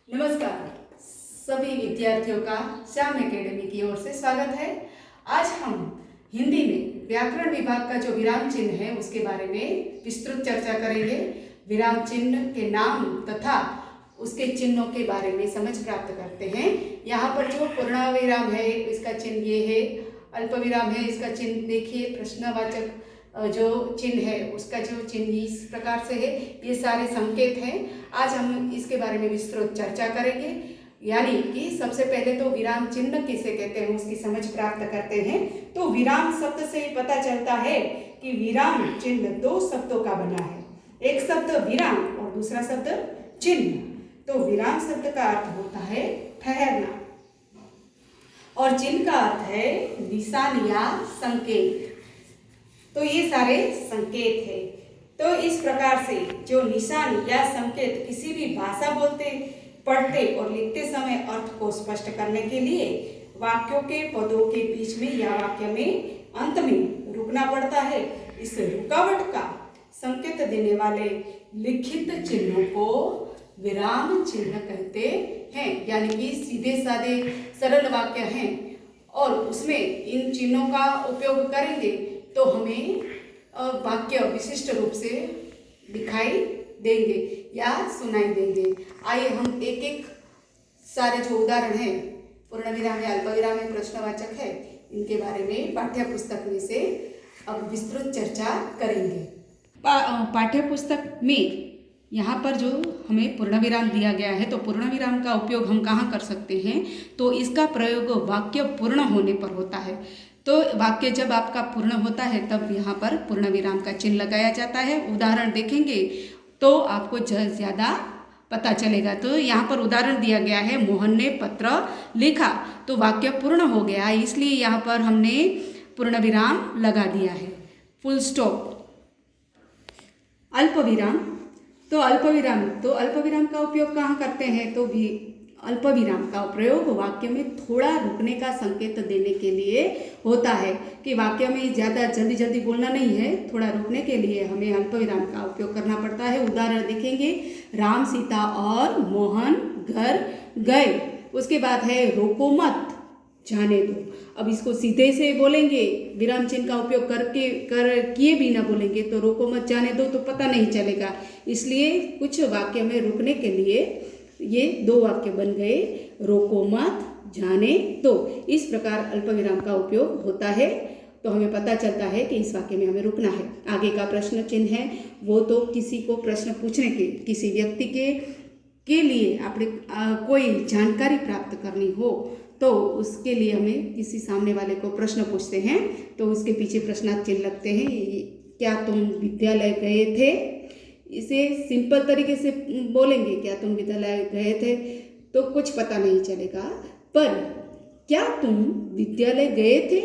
नमस्कार। सभी विद्यार्थियों का श्याम एकेडमी की ओर से स्वागत है। आज हम हिंदी में व्याकरण विभाग का जो विराम चिन्ह है उसके बारे में विस्तृत चर्चा करेंगे। विराम चिन्ह के नाम तथा उसके चिन्हों के बारे में समझ प्राप्त करते हैं। यहाँ पर जो पूर्ण विराम है इसका चिन्ह ये है, अल्प विराम है इसका चिन्ह देखिए, प्रश्नवाचक जो चिन्ह है उसका जो चिन्ह इस प्रकार से है। ये सारे संकेत हैं। आज हम इसके बारे में विस्तृत चर्चा करेंगे। यानी कि सबसे पहले तो विराम चिन्ह किसे कहते हैं उसकी समझ प्राप्त करते हैं। तो विराम शब्द से ही पता चलता है कि विराम चिन्ह दो शब्दों का बना है, एक शब्द विराम और दूसरा शब्द चिन्ह। तो विराम शब्द का अर्थ होता है ठहरना और चिन्ह का अर्थ है निशान या संकेत। तो ये सारे संकेत है। तो इस प्रकार से जो निशान या संकेत किसी भी भाषा बोलते, पढ़ते और लिखते समय अर्थ को स्पष्ट करने के लिए वाक्यों के पदों के बीच में या वाक्य में अंत में रुकना पड़ता है। इस रुकावट का संकेत देने वाले लिखित चिन्हों को विराम चिन्ह कहते हैं। यानी कि सीधे साधे सरल वाक्य हैं और उसमें इन चिन्हों का उपयोग करेंगे तो हमें वाक्य विशिष्ट रूप से दिखाई देंगे या सुनाई देंगे। आइए हम एक एक सारे जो उदाहरण हैं, पूर्ण विराम है, अल्प विराम है, प्रश्नवाचक है, इनके बारे में पाठ्य पुस्तक में से अब विस्तृत चर्चा करेंगे। पाठ्य पुस्तक में यहाँ पर जो हमें पूर्ण विराम दिया गया है तो पूर्ण विराम का उपयोग हम कहाँ कर सकते हैं, तो इसका प्रयोग वाक्य पूर्ण होने पर होता है। तो वाक्य जब आपका पूर्ण होता है तब यहाँ पर पूर्ण विराम का चिन्ह लगाया जाता है। उदाहरण देखेंगे तो आपको ज़्यादा पता चलेगा। तो यहाँ पर उदाहरण दिया गया है, मोहन ने पत्र लिखा, तो वाक्य पूर्ण हो गया, इसलिए यहाँ पर हमने पूर्ण विराम लगा दिया है, फुल स्टॉप। अल्प विराम, तो अल्प विराम का उपयोग कहाँ करते हैं, तो भी अल्प विराम का प्रयोग वाक्य में थोड़ा रुकने का संकेत देने के लिए होता है कि वाक्य में ज़्यादा जल्दी बोलना नहीं है, थोड़ा रुकने के लिए हमें अल्प विराम का उपयोग करना पड़ता है। उदाहरण देखेंगे, राम, सीता और मोहन घर गए। उसके बाद है रोको मत, जाने दो। अब इसको सीधे से बोलेंगे, विराम चिन्ह का उपयोग किए भी ना बोलेंगे तो रोको मत जाने दो तो पता नहीं चलेगा। इसलिए कुछ वाक्य में रुकने के लिए ये दो वाक्य बन गए, रोको मत, जाने दो। इस प्रकार अल्प विराम का उपयोग होता है तो हमें पता चलता है कि इस वाक्य में हमें रुकना है। आगे का प्रश्न चिन्ह है वो तो किसी को प्रश्न पूछने के, किसी व्यक्ति के लिए आपने कोई जानकारी प्राप्त करनी हो तो उसके लिए हमें किसी सामने वाले को प्रश्न पूछते हैं तो उसके पीछे प्रश्नार्थ चिन्ह लगते हैं। क्या तुम विद्यालय गए थे, इसे सिंपल तरीके से बोलेंगे, क्या तुम विद्यालय गए थे, तो कुछ पता नहीं चलेगा। पर क्या तुम विद्यालय गए थे,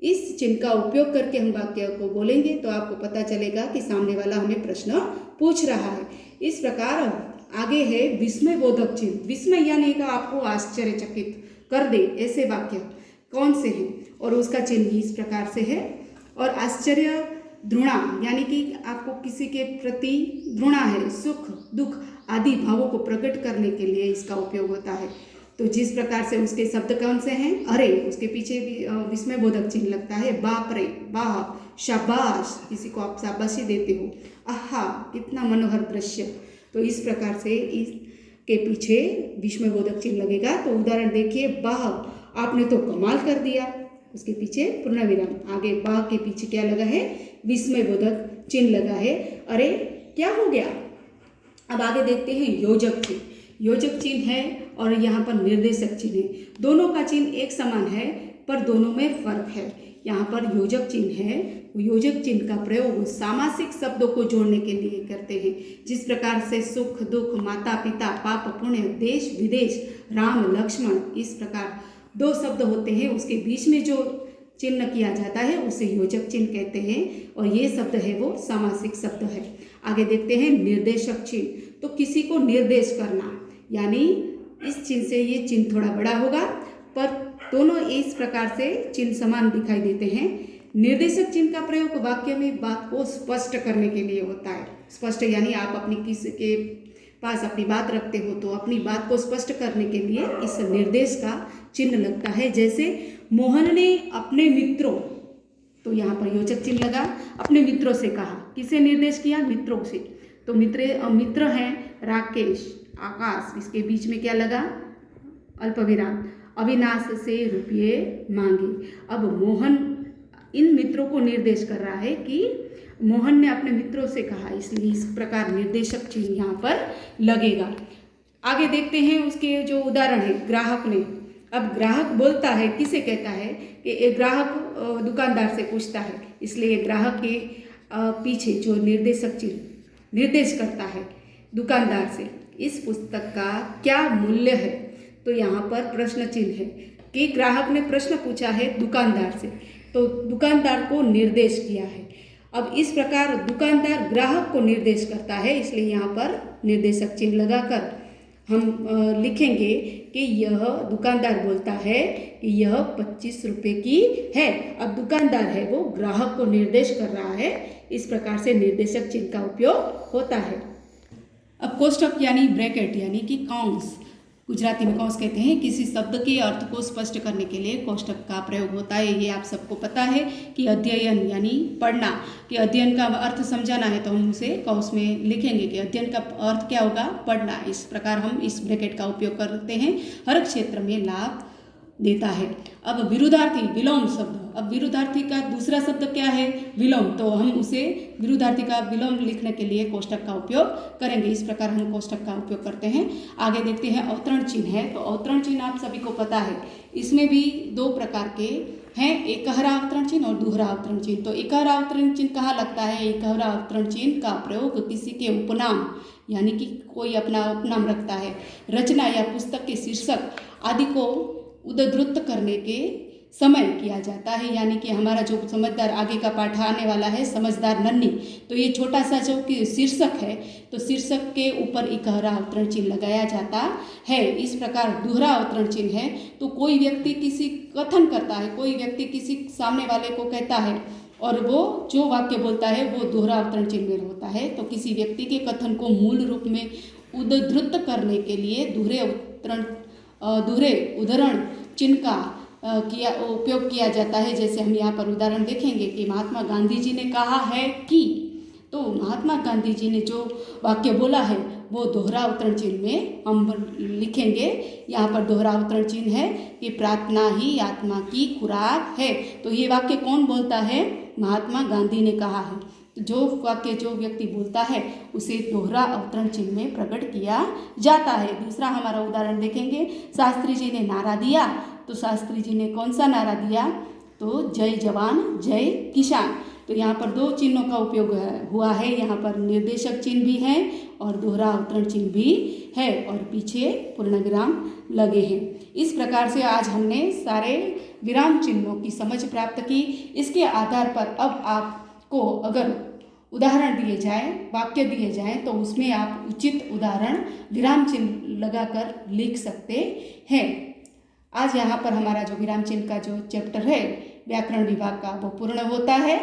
इस चिन्ह का उपयोग करके हम वाक्य को बोलेंगे तो आपको पता चलेगा कि सामने वाला हमें प्रश्न पूछ रहा है। इस प्रकार आगे है विस्मयबोधक चिन्ह। विस्मय यानी का आपको आश्चर्यचकित कर दे, ऐसे वाक्य कौन से हैं और उसका चिन्ह इस प्रकार से है। और आश्चर्य द्रुणा यानी कि आपको किसी के प्रति द्रुणा है, सुख दुख आदि भावों को प्रकट करने के लिए इसका उपयोग होता है। तो जिस प्रकार से उसके शब्द कौन से हैं, अरे, उसके पीछे भी विस्मयबोधक चिन्ह लगता है। बाप रे, वाह, शाबाश, किसी को आप शाबाशी देते हो, आहा कितना मनोहर दृश्य, तो इस प्रकार से इसके पीछे विस्मयबोधक चिन्ह लगेगा। तो उदाहरण देखिए, वाह आपने तो कमाल कर दिया, उसके पीछे पूर्ण विराम, आगे वाह के पीछे क्या लगा है, विस्मयबोधक चिन्ह लगा है, अरे क्या हो गया। अब आगे देखते हैं योजक चिन्ह। योजक चिन्ह है और यहाँ पर निर्देशक चिन्ह है। दोनों का चिन्ह एक समान है पर दोनों में फर्क है। यहाँ पर योजक चिन्ह है, योजक चिन्ह का प्रयोग सामासिक शब्दों को जोड़ने के लिए करते हैं। जिस प्रकार से सुख दुख, माता पिता, पाप पुण्य, देश विदेश, राम लक्ष्मण, इस प्रकार दो शब्द होते हैं, उसके बीच में जो चिन्ह किया जाता है उसे योजक चिन्ह कहते हैं और ये शब्द है वो सामासिक शब्द है। आगे देखते हैं निर्देशक चिन्ह। तो किसी को निर्देश करना, यानी इस चिन्ह से ये चिन्ह थोड़ा बड़ा होगा पर दोनों इस प्रकार से चिन्ह समान दिखाई देते हैं। निर्देशक चिन्ह का प्रयोग वाक्य में बात को स्पष्ट करने के लिए होता है। स्पष्ट यानी आप अपनी किसी के पास अपनी बात रखते हो तो अपनी बात को स्पष्ट करने के लिए इस निर्देश का चिन्ह लगता है। जैसे मोहन ने अपने मित्रों, तो यहाँ पर योजक चिन्ह लगा, अपने मित्रों से कहा। किसे निर्देश किया? मित्रों से। तो मित्र हैं राकेश, आकाश, इसके बीच में क्या लगा? अल्प विराम। अविनाश से रुपये मांगे। अब मोहन इन मित्रों को निर्देश कर रहा है कि मोहन ने अपने मित्रों से कहा, इसलिए इस प्रकार निर्देशक चिन्ह यहाँ पर लगेगा। आगे देखते हैं उसके जो उदाहरण है ग्राहक ने। अब ग्राहक बोलता है, किसे कहता है कि एक ग्राहक दुकानदार से पूछता है, इसलिए ग्राहक के पीछे जो निर्देशक चिन्ह निर्देश करता है दुकानदार से, इस पुस्तक का क्या मूल्य है? तो यहाँ पर प्रश्न चिन्ह है कि ग्राहक ने प्रश्न पूछा है दुकानदार से, तो दुकानदार को निर्देश किया है। अब इस प्रकार दुकानदार ग्राहक को निर्देश करता है, इसलिए यहाँ पर निर्देशक चिन्ह लगाकर हम लिखेंगे कि यह दुकानदार बोलता है कि यह 25 रुपये की है। अब दुकानदार है वो ग्राहक को निर्देश कर रहा है, इस प्रकार से निर्देशक चिन्ह का उपयोग होता है। अब कोष्टक यानी ब्रैकेट यानी कि कौंस, गुजराती में कौंस कहते हैं। किसी शब्द के अर्थ को स्पष्ट करने के लिए कोष्टक का प्रयोग होता है। ये आप सबको पता है कि अध्ययन यानी पढ़ना, कि अध्ययन का अर्थ समझाना है तो हम उसे कौंस में लिखेंगे कि अध्ययन का अर्थ क्या होगा? पढ़ना। इस प्रकार हम इस ब्रैकेट का उपयोग करते हैं, हर क्षेत्र में लाभ देता है। अब विरुद्धार्थी विलोम शब्द, अब विरुद्धार्थी का दूसरा शब्द क्या है? विलोम, तो हम उसे विरुद्धार्थी का विलोम लिखने के लिए कोष्टक का उपयोग करेंगे। इस प्रकार हम कोष्टक का उपयोग करते हैं। आगे देखते हैं अवतरण चिन्ह है। तो अवतरण चिन्ह आप सभी को पता है, इसमें भी दो प्रकार के हैं, एकहरा अवतरण चिन्ह और दोहरा अवतरण चिन्ह। तो एकहरा अवतरण चिन्ह कहाँ लगता है? एकहरा अवतरण चिन्ह का प्रयोग किसी के उपनाम यानी कि कोई अपना उपनाम रखता है, रचना या पुस्तक के शीर्षक आदि को उद्धृत करने के समय किया जाता है। यानी कि हमारा जो समझदार आगे का पाठ आने वाला है, समझदार नन्ही, तो ये छोटा सा जो कि शीर्षक है, तो शीर्षक के ऊपर इकहरा अवतरण चिन्ह लगाया जाता है। इस प्रकार दोहरा अवतरण चिन्ह है तो कोई व्यक्ति किसी कथन करता है, कोई व्यक्ति किसी सामने वाले को कहता है और वो जो वाक्य बोलता है वो दोहरा अवतरण चिन्ह में होता है। तो किसी व्यक्ति के कथन को मूल रूप में उद्धृत करने के लिए दोहरे उद्धरण चिन्ह का उपयोग किया जाता है। जैसे हम यहाँ पर उदाहरण देखेंगे कि महात्मा गांधी जी ने कहा है कि, तो महात्मा गांधी जी ने जो वाक्य बोला है वो दोहरा अवतरण चिन्ह में हम लिखेंगे। यहाँ पर दोहरा अवतरण चिन्ह है कि प्रार्थना ही आत्मा की खुराक है। तो ये वाक्य कौन बोलता है? महात्मा गांधी ने कहा है। जो वाक्य जो व्यक्ति बोलता है उसे दोहरा अवतरण चिन्ह में प्रकट किया जाता है। दूसरा हमारा उदाहरण देखेंगे, शास्त्री जी ने नारा दिया। तो शास्त्री जी ने कौन सा नारा दिया? तो जय जवान जय किसान। तो यहाँ पर दो चिन्हों का उपयोग हुआ है। यहाँ पर निर्देशक चिन्ह भी है और दोहरा अवतरण चिन्ह भी है और पीछे पूर्ण विराम लगे हैं। इस प्रकार से आज हमने सारे विराम चिन्हों की समझ प्राप्त की। इसके आधार पर अब आपको अगर उदाहरण दिए जाए, वाक्य दिए जाए, तो उसमें आप उचित उदाहरण विराम चिन्ह लगाकर लिख सकते हैं। आज यहाँ पर हमारा जो विराम चिन्ह का जो चैप्टर है व्याकरण विभाग का वो पूर्ण होता है।